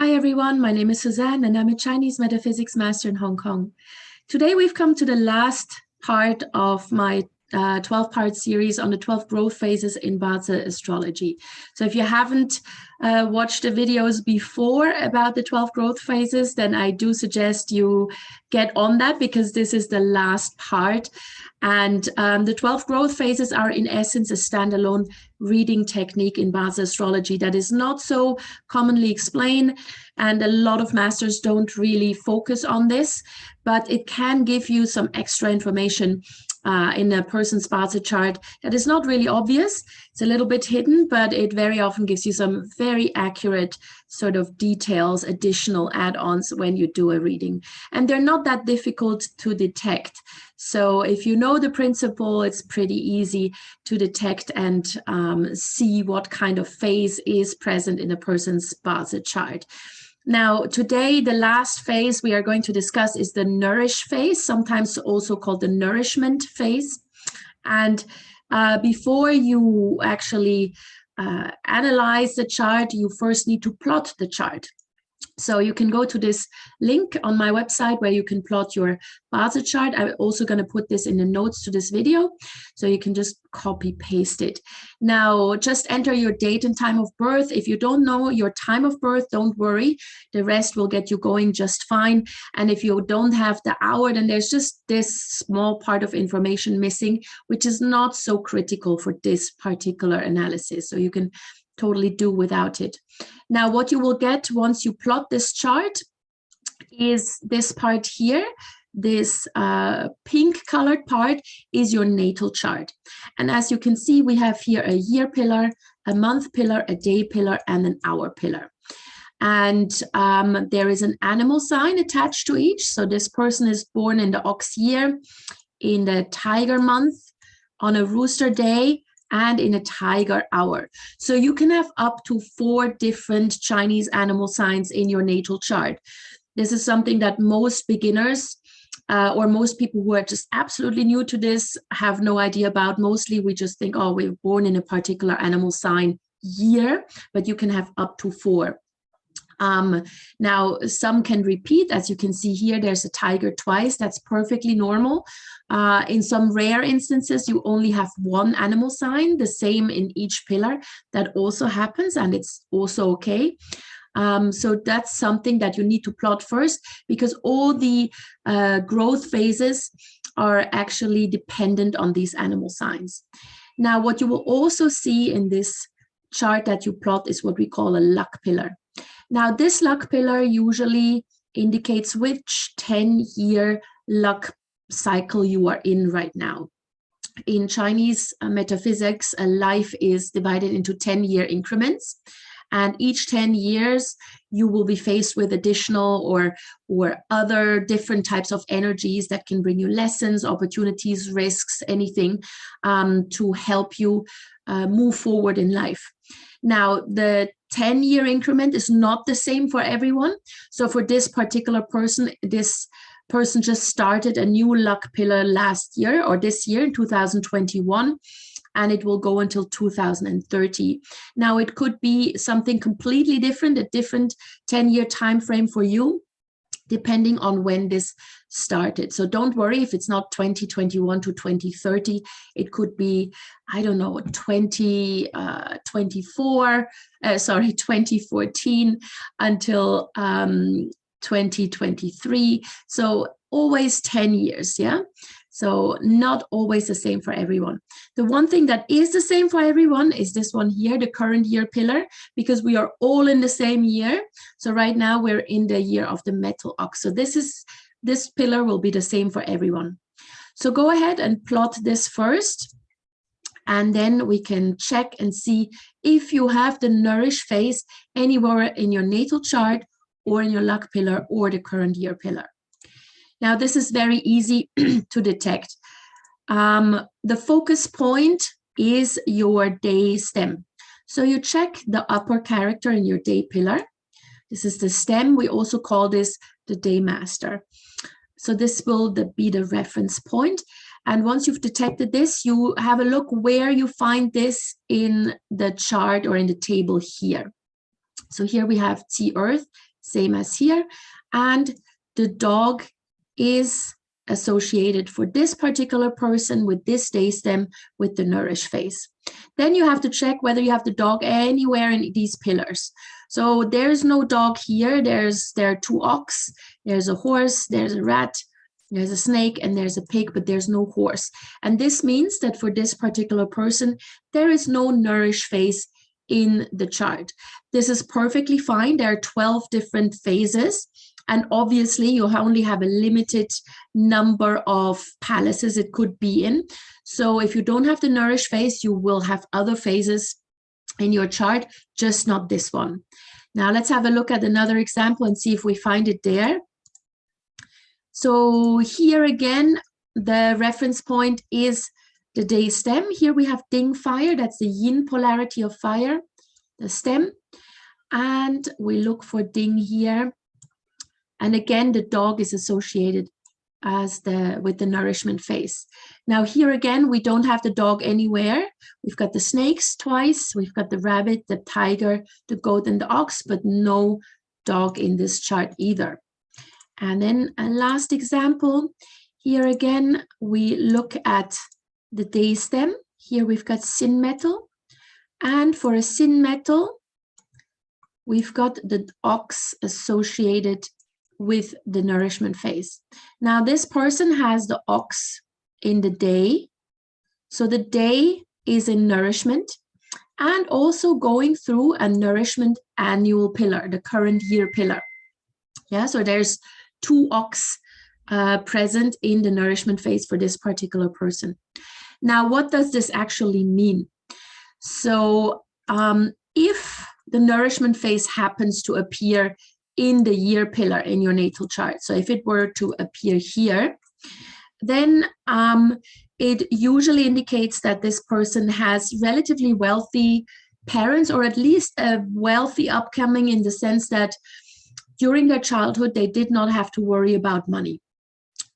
Hi everyone, my name is Suzanne and I'm a Chinese metaphysics master in Hong Kong. Today we've come to the last part of my 12-part series on the 12 growth phases in Bazi Astrology. So if you haven't watched the videos before about the 12 growth phases, then I do suggest you get on that because this is the last part. And the 12 growth phases are in essence a standalone reading technique in Bazi Astrology that is not so commonly explained, and a lot of masters don't really focus on this, but it can give you some extra information in a person's Bazi chart that is not really obvious. It's a little bit hidden, but it very often gives you some very accurate sort of details, additional add-ons when you do a reading. And they're not that difficult to detect. So if you know the principle, it's pretty easy to detect and see what kind of phase is present in a person's Bazi chart. Now, today, the last phase we are going to discuss is the Nourish Phase, sometimes also called the Nourishment Phase. And before you actually analyze the chart, you first need to plot the chart. So you can go to this link on my website where you can plot your Bazi chart. I'm also going to put this in the notes to this video, so you can just copy paste it. Now, just enter your date and time of birth. If you don't know your time of birth, don't worry. The rest will get you going just fine. And if you don't have the hour, then there's just this small part of information missing, which is not so critical for this particular analysis. So you can totally do without it. Now, what you will get once you plot this chart is this part here. This pink colored part is your natal chart. And as you can see, we have here a year pillar, a month pillar, a day pillar, and an hour pillar. And there is an animal sign attached to each. So this person is born in the ox year, in the tiger month, on a rooster day, and in a tiger hour. So you can have up to 4 different Chinese animal signs in your natal chart. This is something that most beginners or most people who are just absolutely new to this have no idea about. Mostly we just think, oh, we're born in a particular animal sign year, but you can have up to 4. Now, some can repeat. As you can see here, there's a tiger twice. That's perfectly normal. In some rare instances, you only have 1 animal sign, the same in each pillar. That also happens, and it's also okay. So that's something that you need to plot first, because all the growth phases are actually dependent on these animal signs. Now, what you will also see in this chart that you plot is what we call a luck pillar. Now, this luck pillar usually indicates which 10-year luck cycle you are in right now. In Chinese metaphysics, a life is divided into 10-year increments. And each 10 years, you will be faced with additional or other different types of energies that can bring you lessons, opportunities, risks, anything to help you move forward in life. Now, the 10-year increment is not the same for everyone. So for this particular person, this person just started a new luck pillar last year or this year in 2021, and it will go until 2030. Now, it could be something completely different, a different 10-year time frame for you, depending on when this started. So don't worry if it's not 2021 to 2030. It could be, I don't know, 2014 until 2023. So always 10 years, yeah? So not always the same for everyone. The one thing that is the same for everyone is this one here, the current year pillar, because we are all in the same year. So right now we're in the year of the metal ox. So this pillar will be the same for everyone. So go ahead and plot this first, and then we can check and see if you have the Nourish phase anywhere in your natal chart or in your luck pillar or the current year pillar. Now, this is very easy to detect. The focus point is your day stem. So you check the upper character in your day pillar. This is the stem. We also call this the day master. So this will be the reference point. And once you've detected this, you have a look where you find this in the chart or in the table here. So here we have T Earth, same as here, and the dog is associated for this particular person with this day stem with the Nourish phase. Then you have to check whether you have the dog anywhere in these pillars. So there's no dog here. There are 2 ox, there's a horse, there's a rat, there's a snake, and there's a pig, but there's no horse. And this means that for this particular person, there is no Nourish phase in the chart. This is perfectly fine. There are 12 different phases. And obviously, you only have a limited number of palaces it could be in. So if you don't have the Nourish phase, you will have other phases in your chart, just not this one. Now, let's have a look at another example and see if we find it there. So here again, the reference point is the day stem. Here we have Ding fire. That's the yin polarity of fire, the stem. And we look for Ding here. And again, the dog is associated as with the nourishment phase. Now here again, we don't have the dog anywhere. We've got the snakes twice. We've got the rabbit, the tiger, the goat, and the ox, but no dog in this chart either. And then a last example. Here again, we look at the day stem. Here we've got sin metal. And for a sin metal, we've got the ox associated with the nourishment phase. Now this person has the ox in the day. So the day is in nourishment and also going through a nourishment annual pillar, the current year pillar. Yeah, so there's 2 ox present in the nourishment phase for this particular person. Now, what does this actually mean? So if the nourishment phase happens to appear in the year pillar in your natal chart, so if it were to appear here, then it usually indicates that this person has relatively wealthy parents, or at least a wealthy upcoming, in the sense that during their childhood, they did not have to worry about money.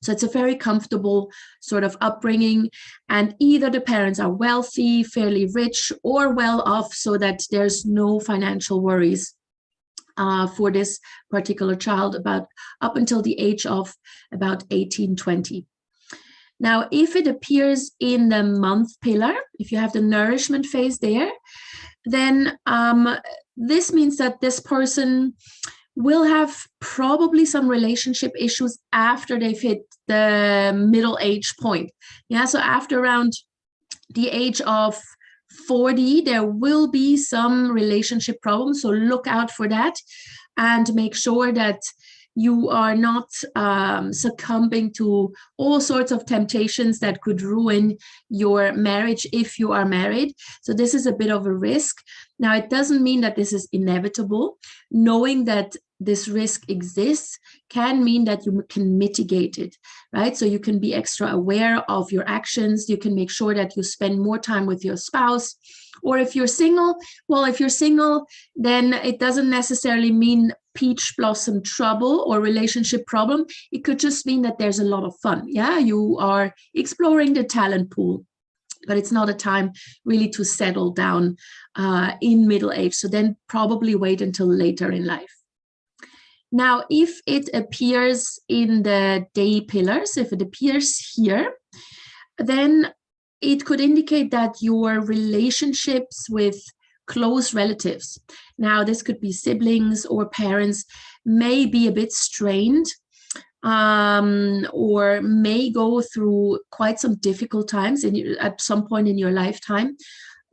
So it's a very comfortable sort of upbringing, and either the parents are wealthy, fairly rich, or well off, so that there's no financial worries for this particular child up until the age of about 18, 20. Now, if it appears in the month pillar, if you have the nourishment phase there, then this means that this person will have probably some relationship issues after they've hit the middle age point. Yeah, so after around the age of 40, there will be some relationship problems. So look out for that and make sure that you are not succumbing to all sorts of temptations that could ruin your marriage if you are married. So this is a bit of a risk. Now, it doesn't mean that this is inevitable. Knowing that this risk exists can mean that you can mitigate it, right? So you can be extra aware of your actions. You can make sure that you spend more time with your spouse. Or if you're single, well, if you're single, then it doesn't necessarily mean peach blossom trouble or relationship problem. It could just mean that there's a lot of fun. Yeah, you are exploring the talent pool, but it's not a time really to settle down in middle age. So then probably wait until later in life. Now, if it appears in the day pillars, if it appears here, then it could indicate that your relationships with close relatives, now this could be siblings or parents, may be a bit strained, or may go through quite some difficult times at some point in your lifetime.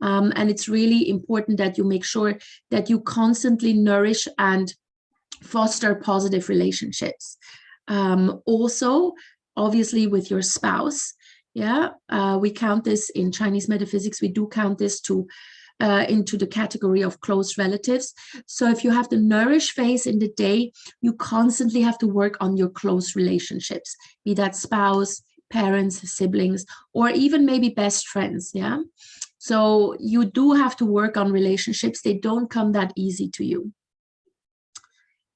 And it's really important that you make sure that you constantly nourish and foster positive relationships. Also, obviously, with your spouse. Yeah, we count this in Chinese metaphysics. We do count this into the category of close relatives. So if you have the nourish phase in the day, you constantly have to work on your close relationships, be that spouse, parents, siblings, or even maybe best friends. Yeah, so you do have to work on relationships. They don't come that easy to you.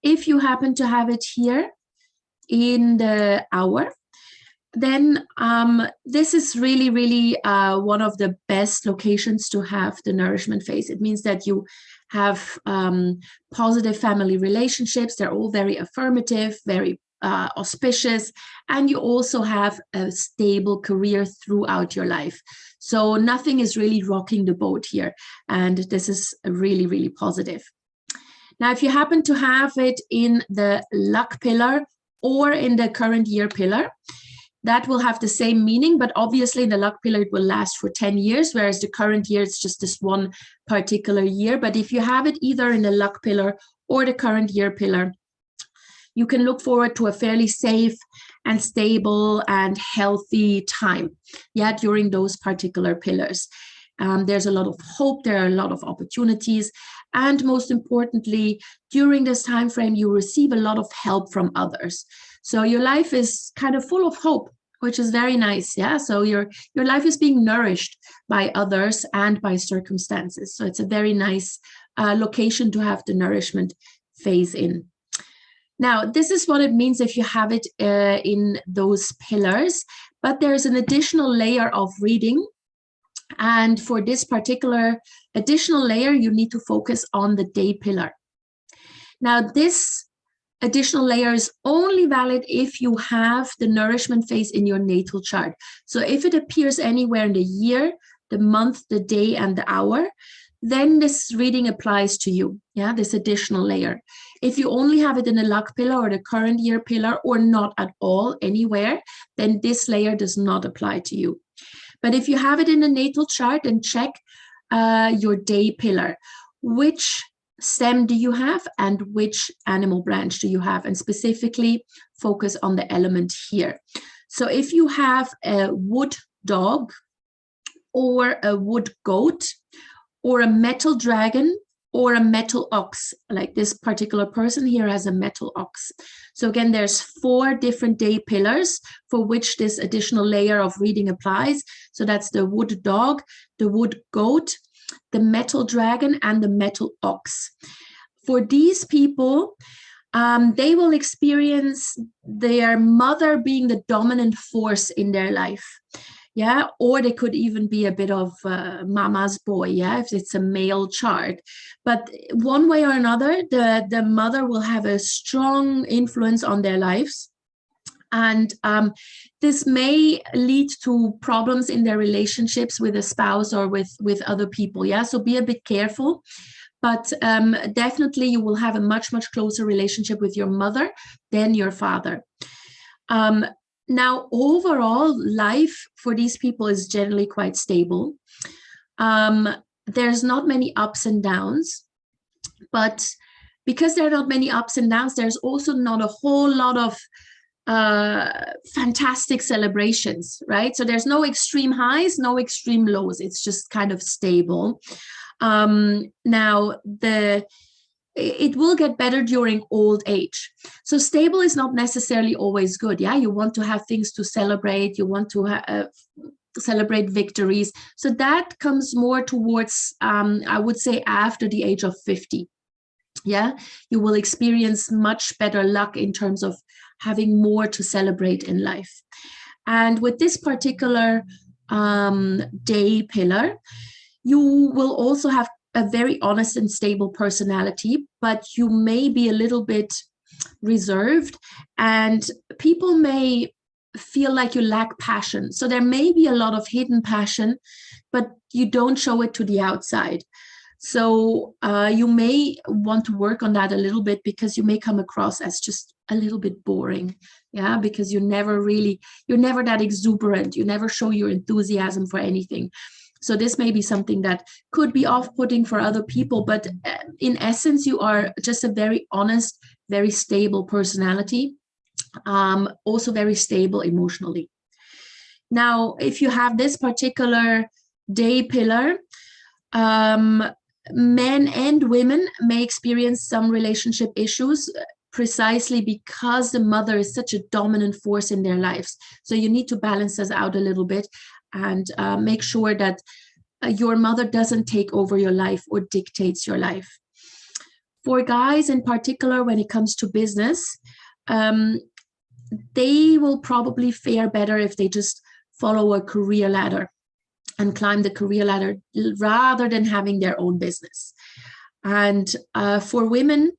If you happen to have it here in the hour, then this is really, really one of the best locations to have the nourishment phase. It means that you have positive family relationships. They're all very affirmative, very auspicious, and you also have a stable career throughout your life. So nothing is really rocking the boat here, and this is really, really positive. Now, if you happen to have it in the luck pillar or in the current year pillar, that will have the same meaning, but obviously in the luck pillar, it will last for 10 years, whereas the current year, it's just this one particular year. But if you have it either in the luck pillar or the current year pillar, you can look forward to a fairly safe and stable and healthy time, during those particular pillars. There's a lot of hope, there are a lot of opportunities, and most importantly, during this time frame, you receive a lot of help from others. So your life is kind of full of hope, which is very nice, So your life is being nourished by others and by circumstances. So it's a very nice location to have the nourishment phase in. Now, this is what it means if you have it in those pillars, but there's an additional layer of reading. And for this particular additional layer, you need to focus on the day pillar. Now, this additional layer is only valid if you have the nourishment phase in your natal chart. So if it appears anywhere in the year, the month, the day, and the hour, then this reading applies to you, this additional layer. If you only have it in the luck pillar or the current year pillar, or not at all anywhere, then this layer does not apply to you. But if you have it in the natal chart, then check your day pillar. Which stem do you have and which animal branch do you have? And specifically focus on the element here. So if you have a wood dog or a wood goat or a metal dragon or a metal ox, like this particular person here has a metal ox. So again, there's 4 different day pillars for which this additional layer of reading applies. So that's the wood dog, the wood goat, the metal dragon, and the metal ox. For these people, they will experience their mother being the dominant force in their life. Or they could even be a bit of mama's boy, if it's a male chart. But one way or another, the mother will have a strong influence on their lives. And this may lead to problems in their relationships with a spouse or with other people, So be a bit careful. But definitely you will have a much, much closer relationship with your mother than your father. Now, overall, life for these people is generally quite stable. There's not many ups and downs, but because there are not many ups and downs, there's also not a whole lot of fantastic celebrations, right? So there's no extreme highs, no extreme lows. It's just kind of stable. Now, it will get better during old age. So stable is not necessarily always good. You want to have things to celebrate. You want to celebrate victories. So that comes more towards, I would say, after the age of 50. You will experience much better luck in terms of having more to celebrate in life. And with this particular day pillar, you will also have a very honest and stable personality, but you may be a little bit reserved and people may feel like you lack passion. So there may be a lot of hidden passion, but you don't show it to the outside. So you may want to work on that a little bit because you may come across as just a little bit boring, because you're never that exuberant. You never show your enthusiasm for anything. So this may be something that could be off-putting for other people, but in essence, you are just a very honest, very stable personality, also very stable emotionally. Now, if you have this particular day pillar, men and women may experience some relationship issues precisely because the mother is such a dominant force in their lives. So you need to balance this out a little bit and make sure that your mother doesn't take over your life or dictates your life. For guys in particular, when it comes to business, they will probably fare better if they just follow a career ladder and climb the career ladder rather than having their own business. And for women,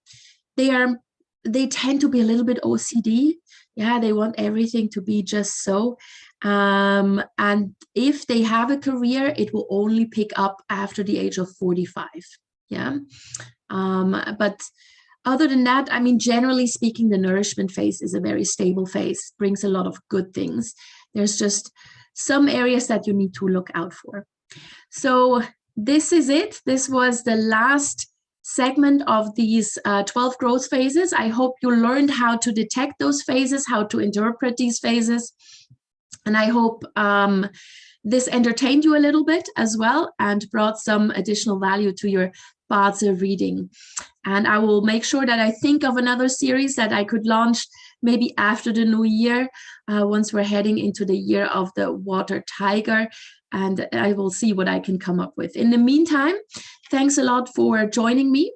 they tend to be a little bit OCD. Yeah, they want everything to be just so. And if they have a career, it will only pick up after the age of 45. Yeah. But other than that, I mean, generally speaking, the nourishment phase is a very stable phase, brings a lot of good things. There's just some areas that you need to look out for. So this is it. This was the last segment of these 12 growth phases. I hope you learned how to detect those phases, how to interpret these phases. And I hope this entertained you a little bit as well and brought some additional value to your Bazi reading. And I will make sure that I think of another series that I could launch maybe after the new year, once we're heading into the year of the water tiger. And I will see what I can come up with. In the meantime, thanks a lot for joining me.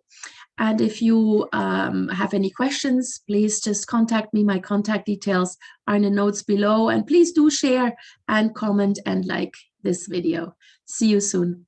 And if you have any questions, please just contact me. My contact details are in the notes below. And please do share and comment and like this video. See you soon.